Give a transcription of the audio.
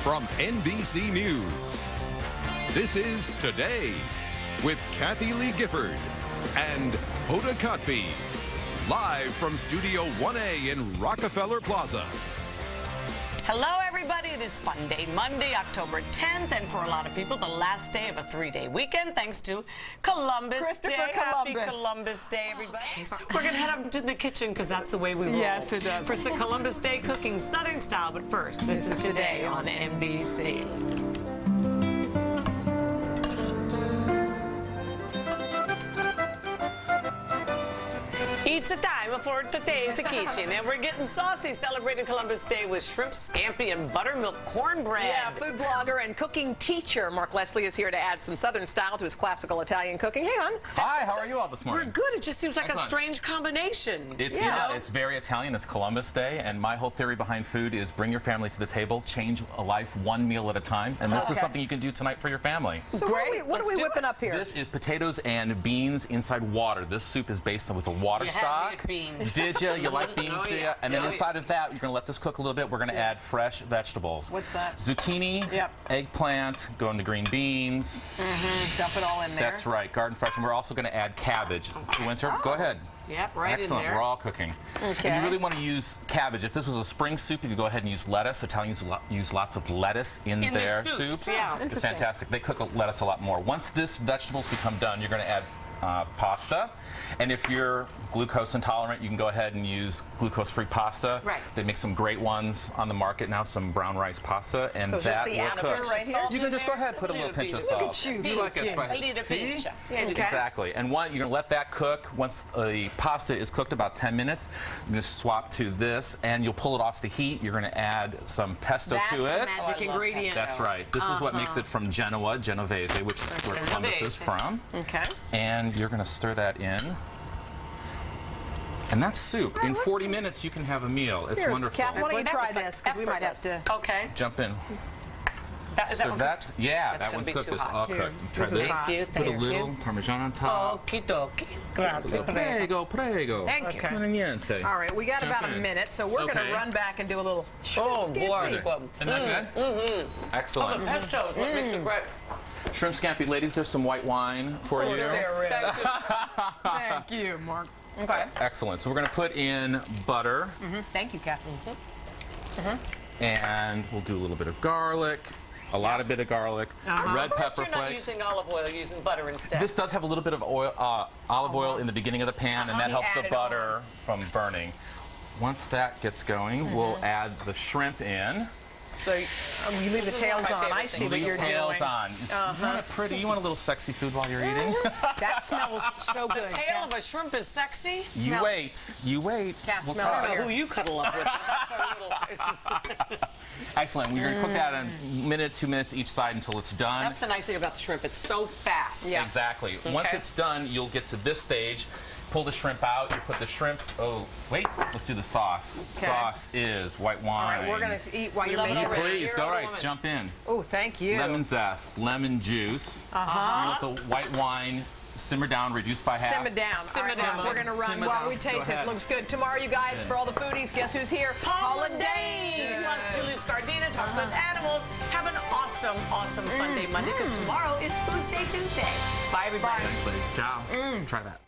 from NBC News. This is Today with Kathy Lee Gifford and Hoda Kotb, live from Studio 1A in Rockefeller Plaza. Hello, everybody. It is Fun Day Monday, October 10th, and for a lot of people, the last day of a 3-day weekend, thanks to Columbus Day. Happy Columbus Day, everybody. Okay, so we're going to head up to the kitchen because that's the way we roll. Yes, it does. For some Columbus Day cooking Southern style, but first, this is Today on NBC. It's a time for Today's Kitchen, and we're getting saucy celebrating Columbus Day with shrimp scampi and buttermilk cornbread. Yeah, food blogger and cooking teacher Mark Leslie is here to add some Southern style to his classical Italian cooking. Hey, hon. Hi, how are you all this morning? We're good. It just seems like Excellent. a strange combination. It's, it's very Italian. It's Columbus Day, and my whole theory behind food is bring your family to the table, change a life one meal at a time, and this is something you can do tonight for your family. So Great. what are we whipping up here? This is potatoes and beans inside water. This soup is based with a water stock. Beans. Did you? You like beans, do you? And then inside of that, you're going to let this cook a little bit. We're going to add fresh vegetables. What's that? Zucchini, eggplant, go into green beans. Dump it all in there. That's right, garden fresh. And we're also going to add cabbage. It's the winter. Go ahead. Yep, right Excellent. in there. We're all cooking. Okay. And you really want to use cabbage. If this was a spring soup, you could go ahead and use lettuce. Italians use lots of lettuce in their soups. Yeah. It's fantastic. They cook lettuce a lot more. Once this vegetables become done, you're going to add pasta. And if you're glucose intolerant, you can go ahead and use glucose-free pasta. Right. They make some great ones on the market now, some brown rice pasta, and So is that this the will additive cook. right here? You can just go ahead and put a little pinch of salt. Look at you. You like it spicy. A little See? pinch. Exactly. And you're going to let that cook. Once the pasta is cooked about 10 minutes, you're going to swap to this, and you'll pull it off the heat. You're going to add some pesto to it. That's the magic ingredient. That's right. This is what makes it from Genoa, Genovese, which is where Columbus is from. Okay. And you're going to stir that in. And that's soup. In 40 minutes, you can have a meal. It's wonderful. Kat, why don't you try this? Because we might have to. Okay. Jump in. Is that one cooked? Yeah, That's that one's gonna be cooked. too It's hot. all Here, cooked. Try this is this. hot. Thank you, Put a thank little you. Parmesan on top. Okie dokie. Grazie, prego. Prego, prego. Thank you. Okay. Niente. All right, we got Jump about a in. minute, so we're going Okay. to run back and do a little shrimp Oh, scampi. boy. Isn't that good? Excellent. The pesto is what makes it great. Shrimp scampi, ladies, there's some white wine for you. There it is. Thank you. Thank you, Mark. Okay. Excellent. So we're going to put in butter, Thank you, Kat. and we'll do a little bit of garlic, a lot of bit of garlic, red pepper You're not flakes. using olive oil, you're using butter instead. This does have a little bit of oil, olive oil in the beginning of the pan, and that You helps the add it butter from burning. Once that gets going, we'll add the shrimp in. So you leave the is tails one of my on. I favorite see things. what Leave you're tails doing. on. You want it pretty? You want a little sexy food while you're eating? That smells so good. Tail of a shrimp is sexy. You Smell. wait. You wait. Kat, We'll smell I try. don't Here. know who you cuddle up with. But that's our little. Excellent. We're going to cook that in a minute, 2 minutes each side until it's done. That's the nice thing about the shrimp. It's so fast. Yeah. Exactly. Once Okay. it's done, you'll get to this stage. Pull the shrimp out. You put the shrimp. Oh, wait. Let's do the sauce. Okay. Sauce is white All wine. right, we're going to eat while you're love it making already. it. Please, You're go a right. woman. Jump in. Oh, thank you. Lemon zest, lemon juice. You let the white wine simmer down, reduce by half. Simmer down. Simmer All right, down. We're going to run Simmer while down. we Go taste this. ahead. Looks good. Tomorrow, you guys, for all the foodies, guess who's here? Holiday! Plus, Julie Scardina talks with animals. Have an awesome, awesome Fun Day Monday, because tomorrow is Food Day Tuesday. Bye, everybody. Thanks, ladies. Ciao. Try that.